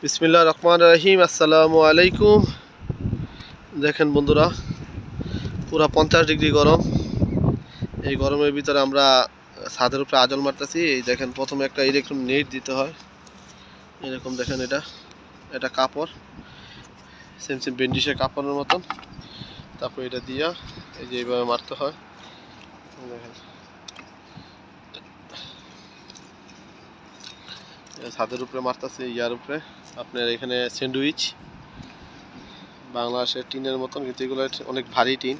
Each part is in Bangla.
বিসমিল্লাহির রহমানির রহিম। আসসালামু আলাইকুম। দেখেন বন্ধুরা, পুরা 50 ডিগ্রি গরম। এই গরমের ভিতরে আমরা ছাদের উপরে আজল মারতেছি। এই দেখেন, প্রথমে একটা এরকম নেট দিতে হয়, এরকম দেখেন, এটা কাপড়, সেম সেম বেন্ডিশের কাপড়ের মতন। তারপর এটা দিয়া এই যে এইভাবে মারতে হয়। দেখেন, ছাদের উপরে মারতেছে, ইয়ার উপরে আপনার এখানে স্যান্ডউইচ, বাংলাদেশের টিনের মতন, কিন্তু এগুলো অনেক ভারী টিন,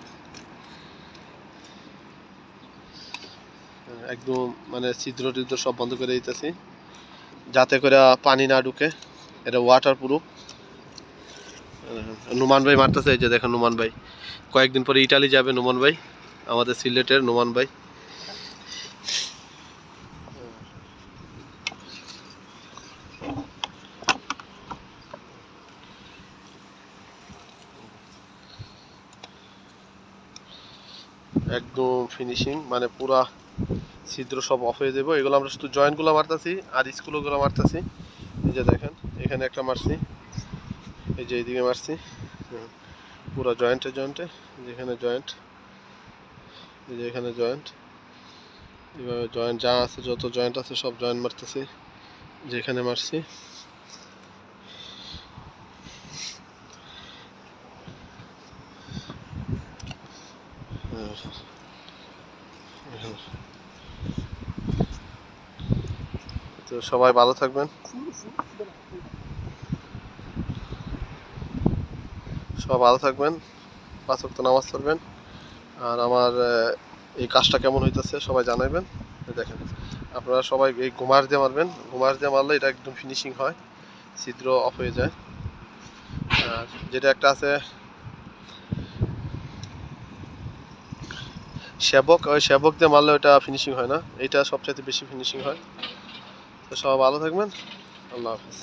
একদম মানে ছিদ্র টিদ্র সব বন্ধ করে দিতেছি যাতে করে পানি না ঢুকে। এটা ওয়াটার প্রুফ। নুমান ভাই মারতেছে, এই যে দেখেন নুমান ভাই কয়েকদিন পরে ইটালি যাবে। নুমান ভাই, আমাদের সিলেটের নুমান ভাই। একদম ফিনিশিং, মানে পুরা ছিদ্র সব অফ হয়ে যাবো। এগুলো আমরা শুধু জয়েন্টগুলো মারতেছি আর স্ক্রুগুলো মারতেছি। এই যে দেখেন, এখানে একটা মারছি, এই যে এইদিকে মারছি, পুরো জয়েন্টে যেখানে জয়েন্ট, এই যে এখানে জয়েন্ট, এইভাবে জয়েন্ট যা আছে, যত জয়েন্ট আছে সব জয়েন্ট মারতেছি, যেখানে মারছি। তো সবাই ভালো থাকবেন, সবাই ভালো থাকবেন, 5 ওয়াক্ত নামাজ পড়বেন। আর আমার এই কাজটা কেমন হইতেছে সবাই জানাবেন। দেখেন, আপনারা সবাই এই ঘুমার দিয়ে মারবেন, ঘুমার দিয়ে মারলে এটা একদম ফিনিশিং হয়, ছিদ্র অফ হয়ে যায়। আর যেটা একটা আছে শ্যাবক, ওই শ্যাবক দিয়ে মারলে ওটা ফিনিশিং হয় না, এটা সবচাইতে বেশি ফিনিশিং হয়। তো সবাই ভালো থাকবেন, আল্লাহ হাফিজ।